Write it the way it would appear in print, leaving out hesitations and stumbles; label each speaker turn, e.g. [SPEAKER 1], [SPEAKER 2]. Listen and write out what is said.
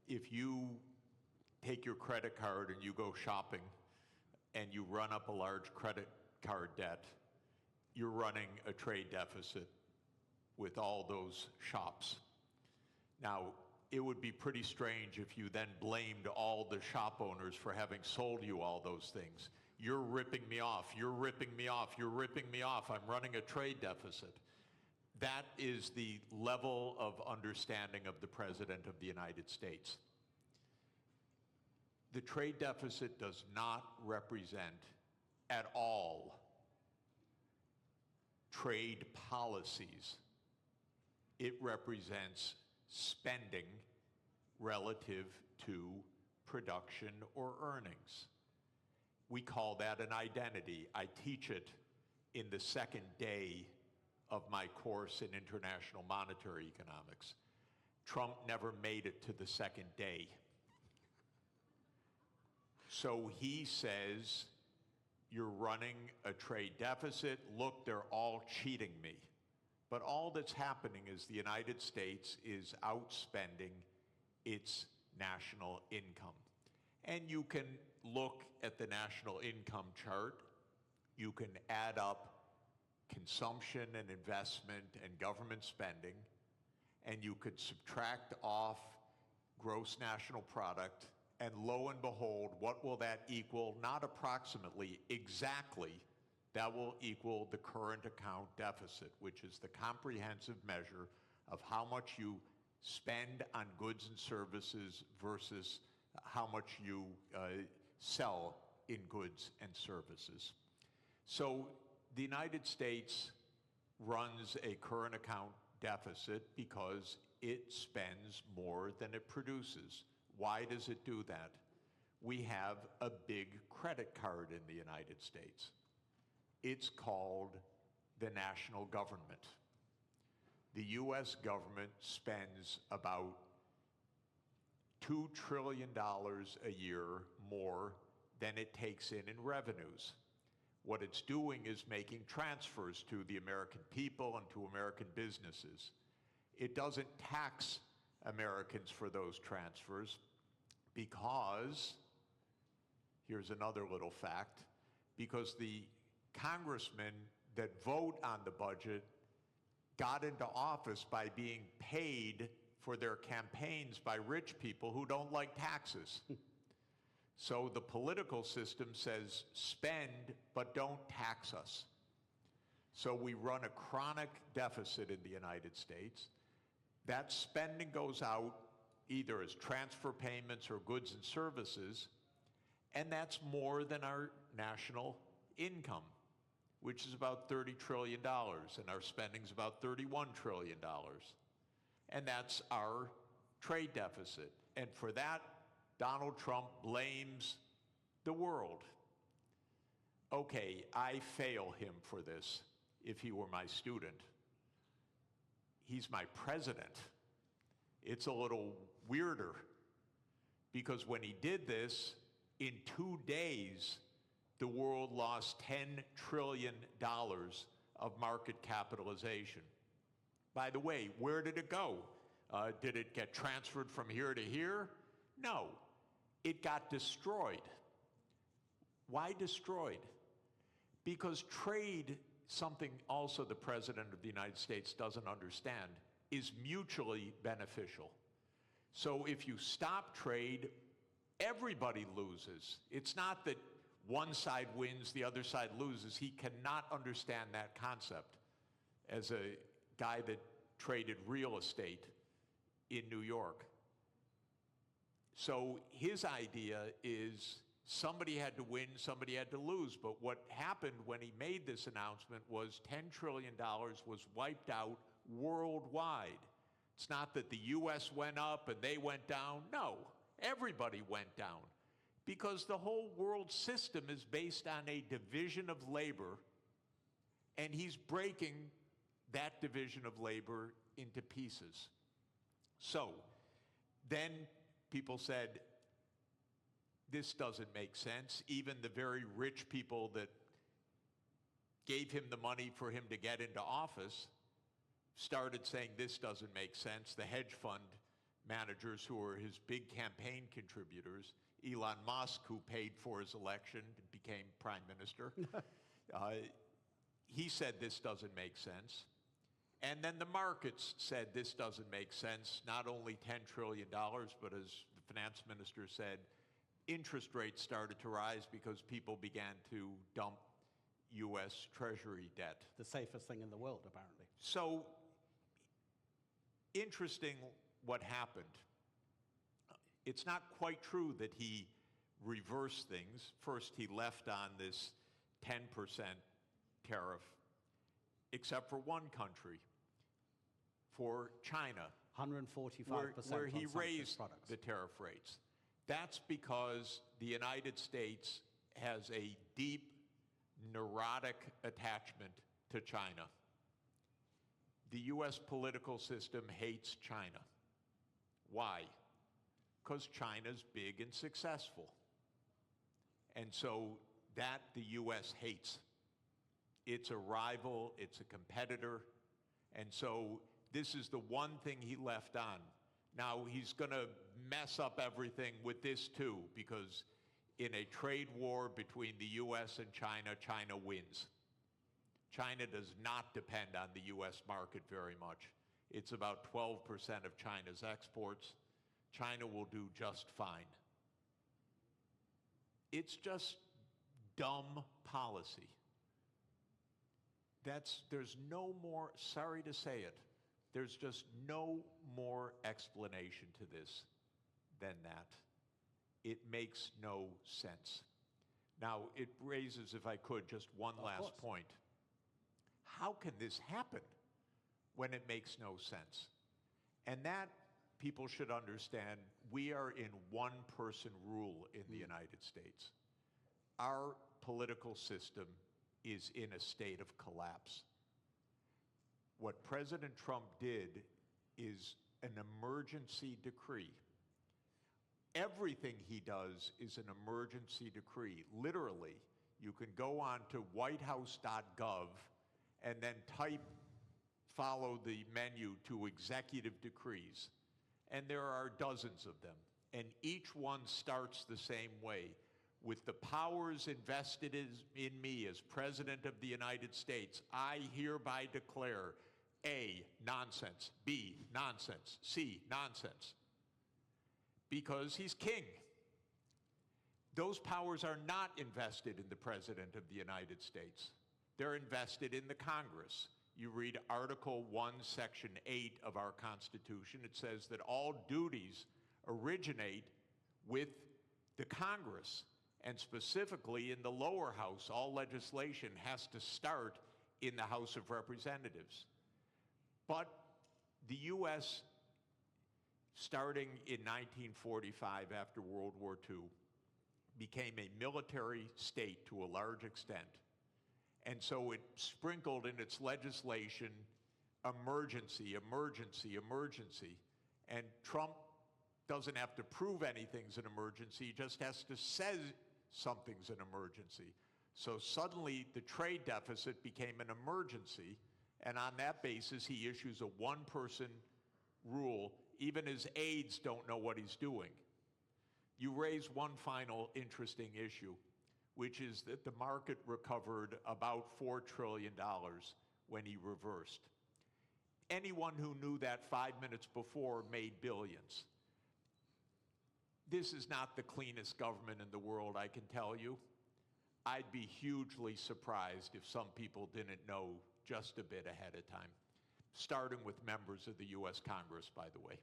[SPEAKER 1] if you take your credit card and you go shopping and you run up a large credit card debt, you're running a trade deficit with all those shops. Now, it would be pretty strange if you then blamed all the shop owners for having sold you all those things. You're ripping me off, you're ripping me off, you're ripping me off, I'm running a trade deficit. That is the level of understanding of the President of the United States. The trade deficit does not represent at all trade policies. It represents spending relative to production or earnings. We call that an identity. I teach it in the second day of my course in international monetary economics. Trump never made it to the second day. So he says, you're running a trade deficit, look, they're all cheating me. But all that's happening is the United States is outspending its national income. And you can look at the national income chart, you can add up consumption and investment and government spending, and you could subtract off gross national product, and lo and behold, what will that equal? Not approximately, exactly. That will equal the current account deficit, which is the comprehensive measure of how much you spend on goods and services versus how much you sell in goods and services. So the United States runs a current account deficit because it spends more than it produces. Why does it do that? We have a big credit card in the United States. It's called the national government. The US government spends about $2 trillion a year more than it takes in revenues. What it's doing is making transfers to the American people and to American businesses. It doesn't tax Americans for those transfers because, here's another little fact, because the congressmen that vote on the budget got into office by being paid for their campaigns by rich people who don't like taxes. So the political system says, spend, but don't tax us. So we run a chronic deficit in the United States. That spending goes out either as transfer payments or goods and services, and that's more than our national income, which is about $30 trillion, and our spending is about $31 trillion. And that's our trade deficit. And for that, Donald Trump blames the world. Okay, I fail him for this if he were my student. He's my president. It's a little weirder because when he did this, in 2 days, the world lost $10 trillion of market capitalization. By the way, where did it go? Did it get transferred from here to here? No, it got destroyed. Why destroyed? Because trade, something also the President of the United States doesn't understand, is mutually beneficial. So if you stop trade, everybody loses. It's not that one side wins, the other side loses. He cannot understand that concept as a guy that traded real estate in New York. So his idea is somebody had to win, somebody had to lose. But what happened when he made this announcement was $10 trillion was wiped out worldwide. It's not that the US went up and they went down. No, everybody went down because the whole world system is based on a division of labor, and he's breaking that division of labor into pieces. So then people said, this doesn't make sense. Even the very rich people that gave him the money for him to get into office started saying this doesn't make sense. The hedge fund managers who were his big campaign contributors. Elon Musk, who paid for his election and became prime minister. He said this doesn't make sense. And then the markets said this doesn't make sense. Not only $10 trillion, but as the finance minister said, interest rates started to rise because people began to dump U.S. Treasury debt.
[SPEAKER 2] The safest thing in the world, apparently.
[SPEAKER 1] So, interesting what happened. It's not quite true that he reversed things. First, he left on this 10% tariff, except for one country, for China,
[SPEAKER 2] 145%
[SPEAKER 1] where he
[SPEAKER 2] on some
[SPEAKER 1] raised
[SPEAKER 2] products.
[SPEAKER 1] the tariff rates. That's because the United States has a deep, neurotic attachment to China. The U.S. political system hates China. Why? Because China's big and successful. And so that the U.S. hates. It's a rival, it's a competitor, and so this is the one thing he left on. Now, he's going to mess up everything with this too, because in a trade war between the U.S. and China, China wins. China does not depend on the U.S. market very much. It's about 12% of China's exports. China will do just fine. It's just dumb policy. There's no more, sorry to say it, there's just no more explanation to this than that. It makes no sense. Now, it raises, if I could, just one last point. How can this happen when it makes no sense? And that, people should understand, we are in one-person rule in the United States. Our political system is in a state of collapse. What President Trump did is an emergency decree. Everything he does is an emergency decree. Literally, you can go on to whitehouse.gov and then follow the menu to executive decrees. And there are dozens of them. And each one starts the same way. With the powers invested in me as President of the United States, I hereby declare A, nonsense, B, nonsense, C, nonsense. Because he's king. Those powers are not invested in the President of the United States. They're invested in the Congress. You read Article 1, Section 8 of our Constitution. It says that all duties originate with the Congress. And specifically in the lower house, all legislation has to start in the House of Representatives. But the U.S., starting in 1945 after World War II, became a military state to a large extent. And so it sprinkled in its legislation emergency, emergency, emergency. And Trump doesn't have to prove anything's an emergency, he just has to say something's an emergency. So suddenly the trade deficit became an emergency, and on that basis he issues a one-person rule. Even his aides don't know what he's doing. You raise one final interesting issue, which is that the market recovered about $4 trillion when he reversed. Anyone who knew that 5 minutes before made billions. This is not the cleanest government in the world, I can tell you. I'd be hugely surprised if some people didn't know just a bit ahead of time, starting with members of the U.S. Congress, by the way.